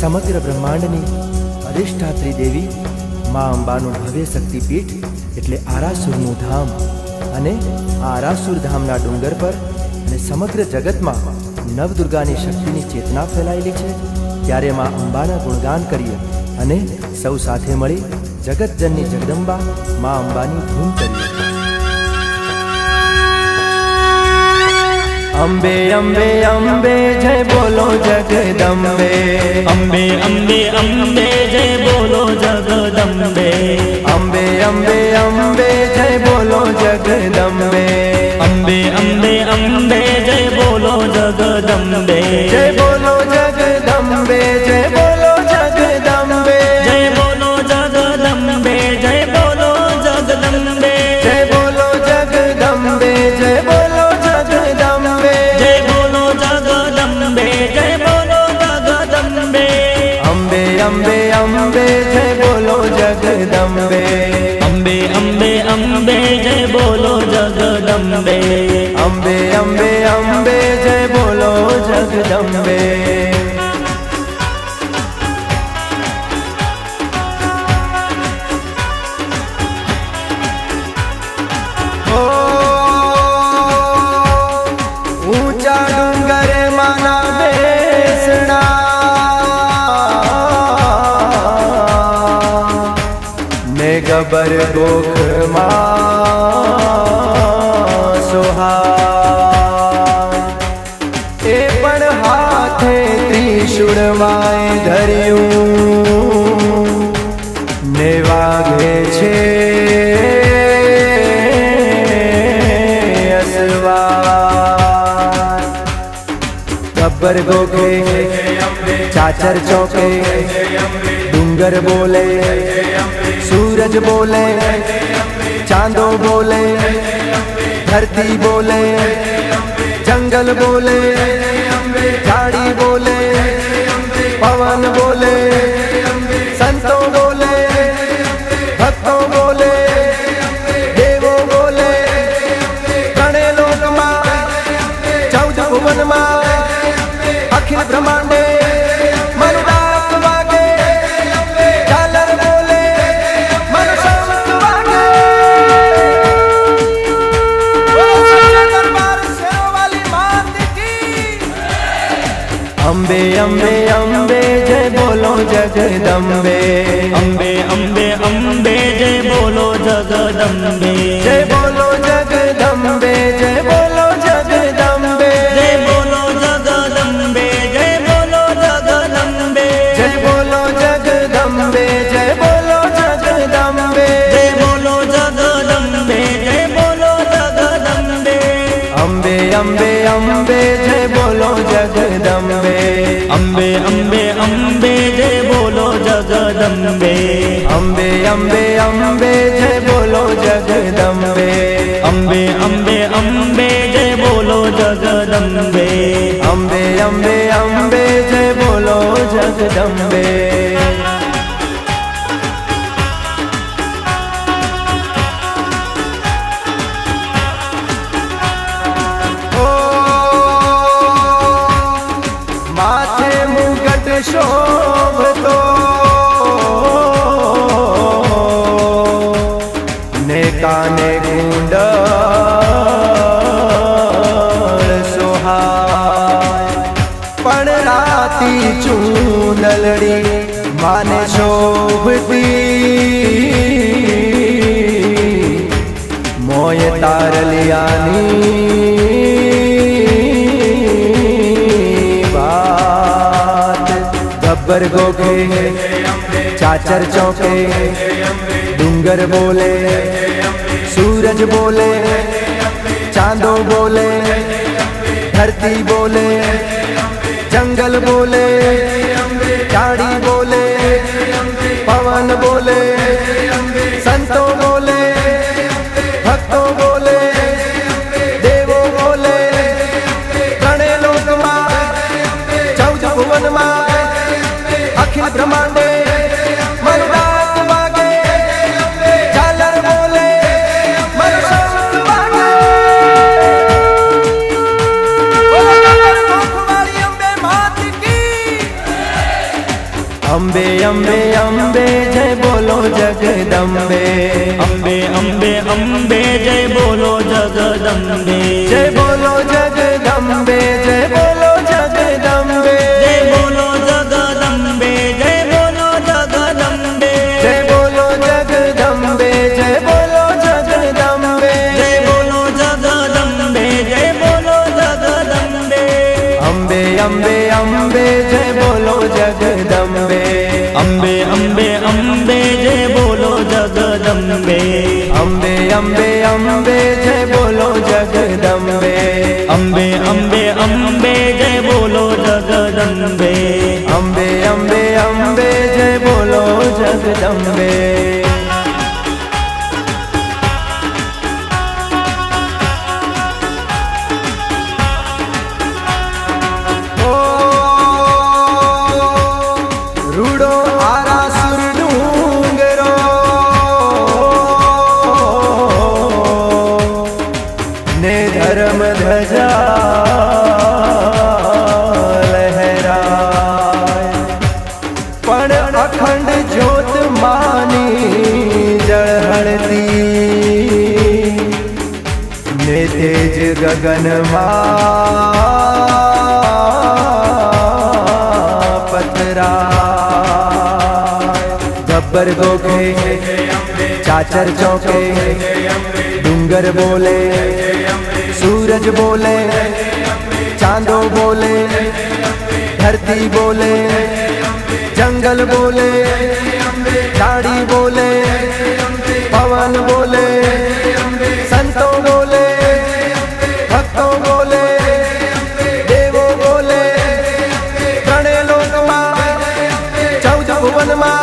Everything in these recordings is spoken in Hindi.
સમગ્ર બ્રહ્માંડની અધિષ્ઠાત્રી દેવી મા અંબાનું ભવ્ય શક્તિપીઠ એટલે આરાસુરનું ધામ. અને આ આરાસુર ધામના ડુંગર પર અને સમગ્ર જગતમાં નવદુર્ગાની શક્તિની ચેતના ફેલાયેલી છે. ત્યારે મા અંબાના ગુણગાન કરીએ અને સૌ સાથે મળી જગતજનની જગદંબા મા અંબાની ધૂન કરીએ. અંબે અંબે અંબે જય બોલો જગદંબે, અંબે અંબે અંબે જય બોલો જગદંબે, અંબે અંબે અંબે જય બોલો જગદંબે, અંબે અંબે અંબે જય બોલો જગદંબે, જય બોલો જગદંબે, જય બોલો જગદંબે, જય બોલો જગદંબે, જય બોલો જગદંબે, જય બોલો જગદંબે, જય બોલો જગદંબે, જય બોલો જગદંબે, જય બોલો જગદંબે, અંબે અંબે અંબે જય બોલો જગદંબે, અંબે અંબે અંબે જય બોલો જગદંબે, અંબે અંબે અંબે જય બોલો જગદંબે. ઓ ઊંચા ડુંગરે માના બેસણા, ને ગબર ગોખમાં સોહા, એ પણ હાથે ત્રિશુળમાંય ધર્યું, ને વાગે છે અસવાર. ગબ્બર ગોખે ચાચર ચોકે, ડુંગર બોલે सूरज बोले, चांदो बोले, धरती बोले, जंगल बोले, झाड़ी बोले, पवन बोले, संतों बोले, भक्तों बोले, देवों बोले, गणे लोक मां, 14 भुवन मां, अखिल ब्रह्मांडे मनुदात वागे, झालर बोले मन शांत वागे. सच्चे दरबार शेरों वाली मात की. अंबे अंबे अंबे जय बोलो जगदंबे, अंबे अंबे अंबे जय बोलो जगदंबे, जय बोलो जगदंबे, जय बोलो जगदंबे, जय बोलो जगदंबे, जय बोलो जगदंबे, जय बोलो जगदंबे, जय बोलो जगदंबे, जय बोलो जगदंबे, जय बोलो जगदंबे, अंबे अंबे अंबे जय बोलो जगदंबे, अंबे अंबे अंबे जय बोलो जगदंबे, अंबे अंबे अंबे जय बोलो जगदंबे, अंबे अंबे अंबे जय बोलो जगदंबे, अंबे अंबे अंबे जय बोलो जगदंबे. ओ माथे मुकुट शोभतो, ने काने कुंडल सोहाय, पण राती चूंदलड़ी माने शोभती, मोय तारलियानी बात. गब्बर गोखे चाचर चौके, डूंगर बोले, सूरज बोले, चांदो बोले, धरती बोले, जंगल बोले, झाड़ी बोले, पवन बोले, संतों बोले, भक्तों बोले, देवों बोले, गणे लोक मां, 14 भुवन मां, अखिल ब्रह्मांडे मनुदात वागे, झालर बोले मन शांत वागे. અંબે અંબે અંબે જય બોલો જગદંબે અંબે અંબે અંબે જય બોલો જગદંબે જય બોલો જગદંબે જય બોલો જગદંબે જય બોલો જગદંબે જય બોલો જગદંબે જય બોલો જગદંબે જય બોલો જગદંબે જય બોલો જગદંબે જય બોલો જગદંબે અંબે અંબે અંબે જય બોલો જગદંબે અંબે અંબે અંબે જય બોલો જગદંબે અંબે અંબે અંબે જય બોલો જગદંબે અંબે અંબે અંબે જય બોલો જગદંબે અંબે અંબે અંબે જય બોલો જગદંબે ઓ રૂડો આરાસુર ડુંગરો ને ધર્મ ધજા પણ અખંડ જ્યોત માની જળહળતી ને તેજ ગગનમાં પથરાય ગબ્બર ગોખે ચાચર ચોકે ડુંગર બોલે सूरज बोले चांदो बोले धरती बोले जंगल बोले झाड़ी बोले पवन बोले संतों बोले भक्तों बोले देवों बोले त्रणेय लोक मां 14 भुवन मां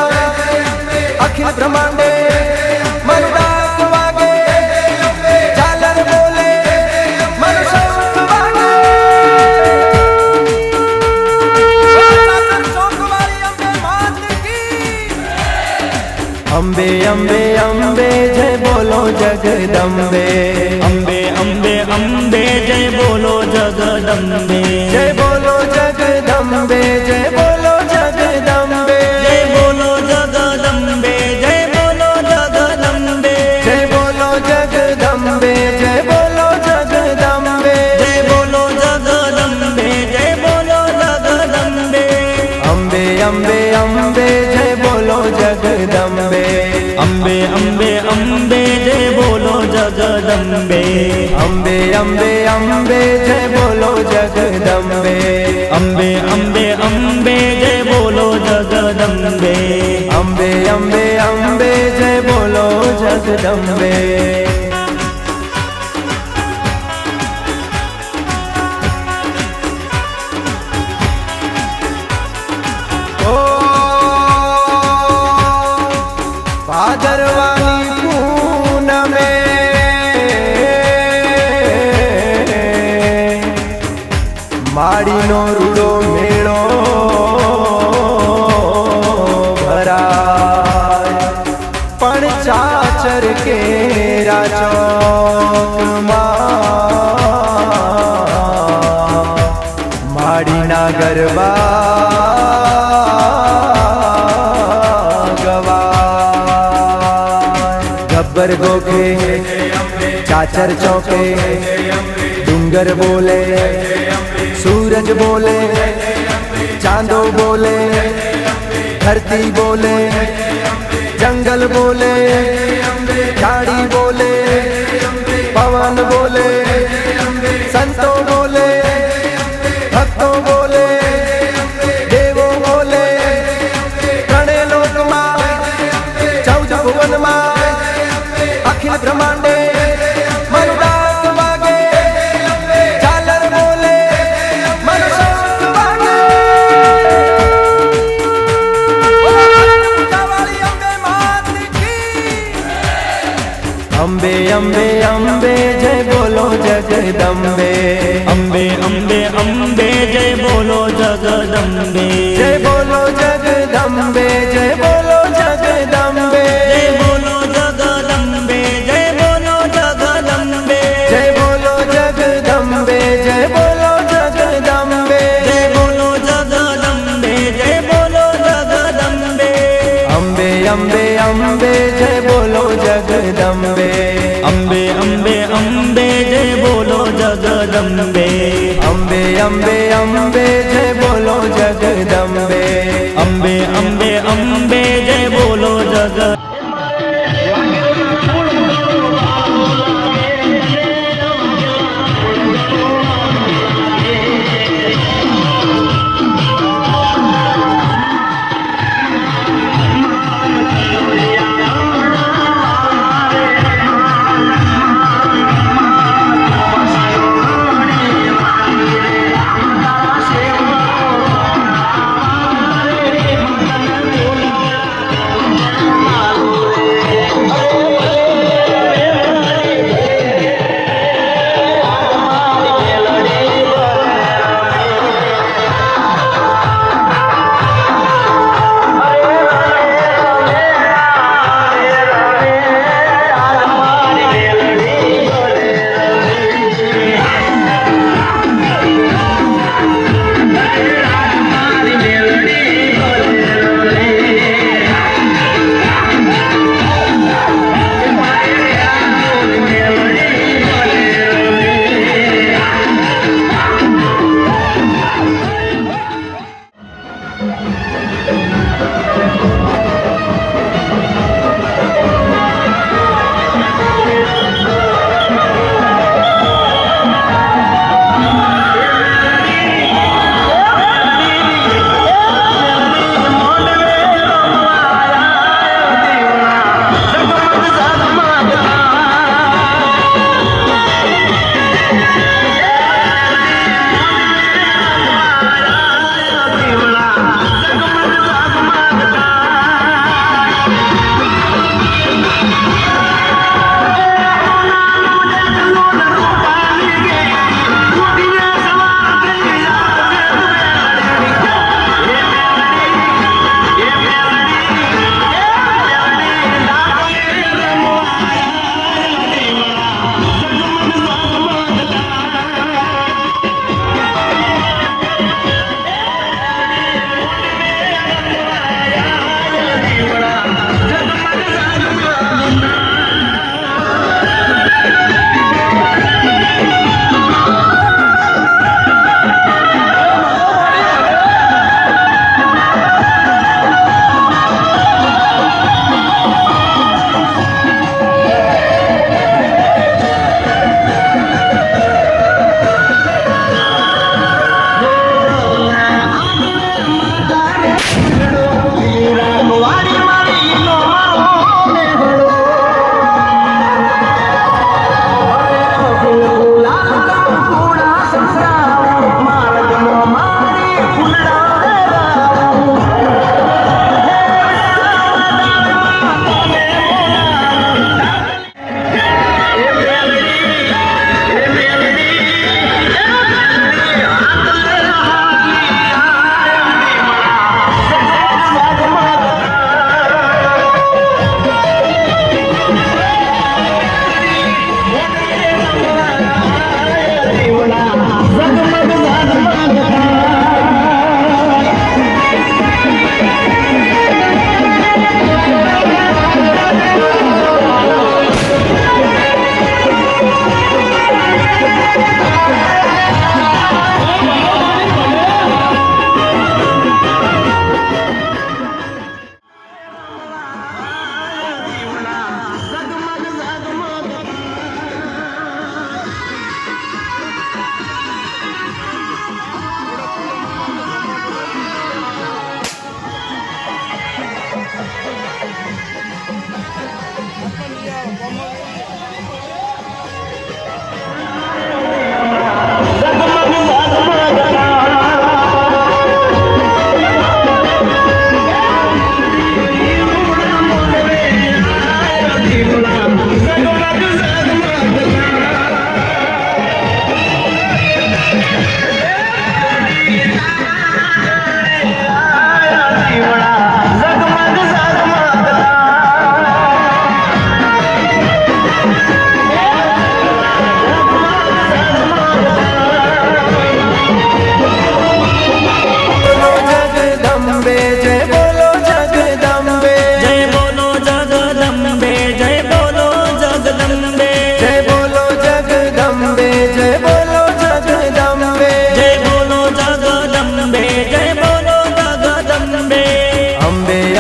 अखिल ब्रह्मांडे मनुदास वागे झालर बोले अंबे अंबे अंबे जय बोलो जगदंबे अंबे अंबे अंबे जय बोलो जगदंबे जय बोलो जगदंबे जय बोलो जगदंबे जय बोलो जगदंबे जय बोलो जगदंबे जय बोलो जगदंबे जय बोलो जगदंबे जय बोलो जगदंबे जय बोलो जगदंबे अंबे अंबे अंबे जय बोलो जगदंबे अंबे अंबे अंबे जय बोलो जगदंबे अंबे अंबे अंबे जय बोलो जगदंबे अंबे अंबे अंबे जय बोलो जगदंबे अंबे अंबे अंबे जय बोलो जगदंबे भादरवानी पूनमे माड़ीनो रूडो मेळो भराय पण चाचर केरा चौकमां माड़ीना गरबा गब्बर गोखे चाचर चौके डूंगर बोले सूरज बोले चांदो बोले धरती बोले जंगल बोले झाड़ी बोले पवन बोले संतों बोले भक्तों बोले देवों बोले त्रणेय लोक मां 14 भुवन मां अखिल ब्रह्मांडे मनुदास वागे झालर बोले मनुष्य वागे अंबे अंबे अंबे जय बोलो जगदंबे अंबे अंबे अंबे जय बोलो जगदंबे जय बोलो जगदंबे जय बोलो जगदंबे जय बोलो जगदंबे जय बोलो जगदंबे जय बोलो जगदंबे जय बोलो जगदंबे जय बोलो जगदंबे जय बोलो जगदंबे અંબે અંબે જય બોલો જગદંબે અંબે અંબે અંબે જય બોલો જગ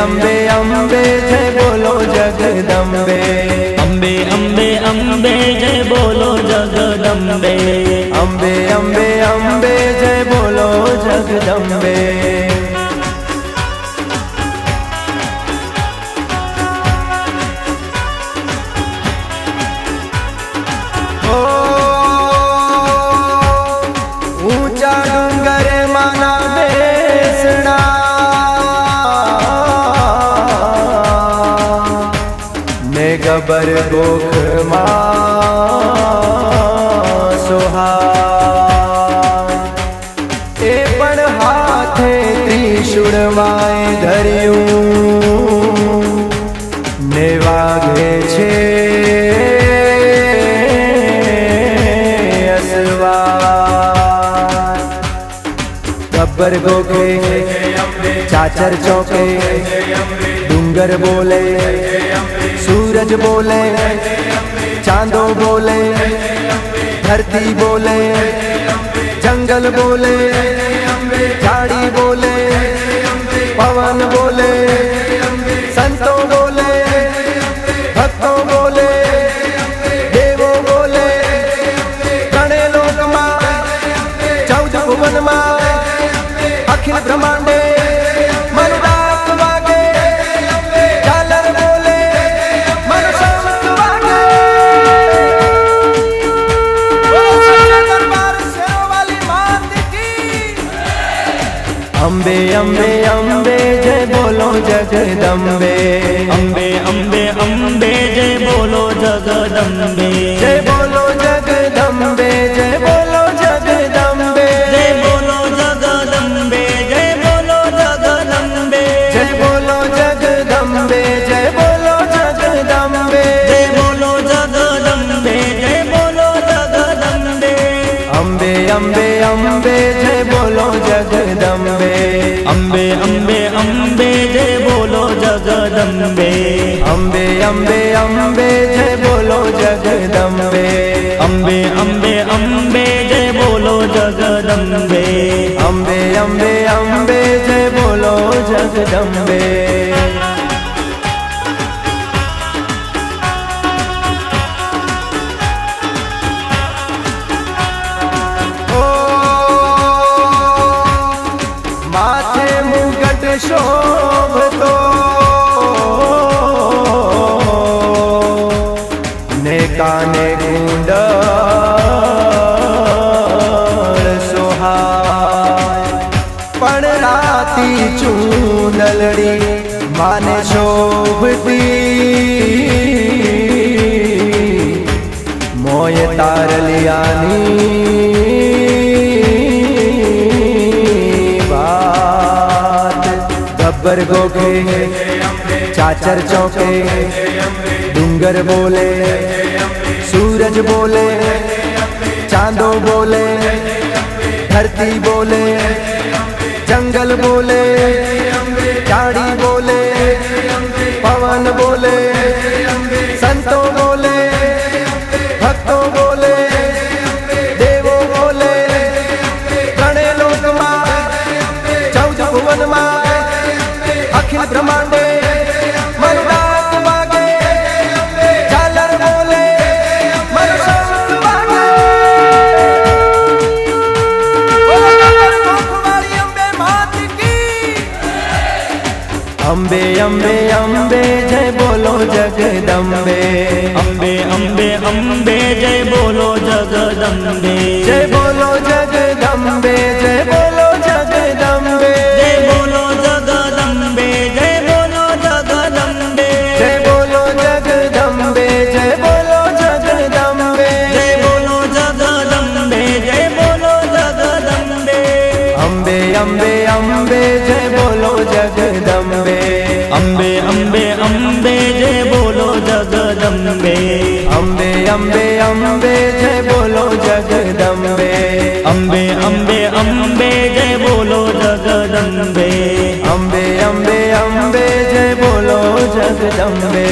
અંબે અંબે જય બોલો જગદંબે અંબે અંબે અંબે જય બોલો જગદંબે અંબે અંબે અંબે જય બોલો જગદંબે ऊंचा डूंगर माना बेसना ने गबर गोख सोहा ए पण हाथे त्रिशूल माए धर्યું ने वागे छे गब्बर गोखे चाचर चौके डूंगर बोले सूरज बोले चांदो बोले धरती बोले जंगल बोले झाड़ी बोले पवन बोले संतों बोले भक्तों बोले देवों बोले गणे लोक मां 14 भुवन मां अखिल ब्रह्मांडे मनुदाक वागे झालर बोले मनसंत वागे दरबार शेरों वाली मात की अंबे अंबे अंबे जय बोलो जगदंबे अंबे अंबे अंबे जय बोलो जगदंबे जय बोलो जगदंबे जय बोलो जगदंबे जय बोलो जगदंबे जय बोलो जगदंबे जय बोलो जगदंबे जय बोलो जगदंबे जय बोलो जगदंबे जय बोलो जगदंबे अंबे अंबे अंबे जय बोलो जगदंबे अंबे अंबे अंबे जय बोलो जगदंबे अंबे अंबे अंबे जय बोलो जगदंबे अंबे अंबे अंबे जय बोलो जगदंबे अंबे अंबे अंबे जय बोलो जगदंबे ओ माथे मुगट शोभतो ने काने कुंडल सोहाय पण राती चूंदलड़ी माने शोभती मोय तारलियानी बात गब्बर गोखे चाचर चौके डूंगर बोले सूरज बोले चांदो बोले धरती बोले जंगल बोले झाड़ी बोले पवन बोले संतों बोले भक्तों बोले देवों बोले गणे लोक मां 14 भुवन मां अखिल ब्रह्मांडे मनुदाक वागे झालर बोले मनसंत वागे अंबे मात की अंबे अंबे अंबे जय बोलो जगदंबे अंबे अंबे अंबे जय बोलो जगदंबे जय बोलो जगदंबे जय बोलो जगदंबे जय बोलो जगदंबे जय बोलो जगदंबे जय बोलो जगदंबे जय बोलो जगदंबे जय बोलो जगदंबे जय बोलो जगदंबे अंबे अंबे अंबे जय बोलो जगदंबे अंबे अंबे अंबे जय बोलो जगदंबे अंबे अंबे अंबे जय बोलो जगदंबे अंबे अंबे अंबे जय बोलो जगदंबे अंबे अंबे अंबे जय बोलो जगदंबे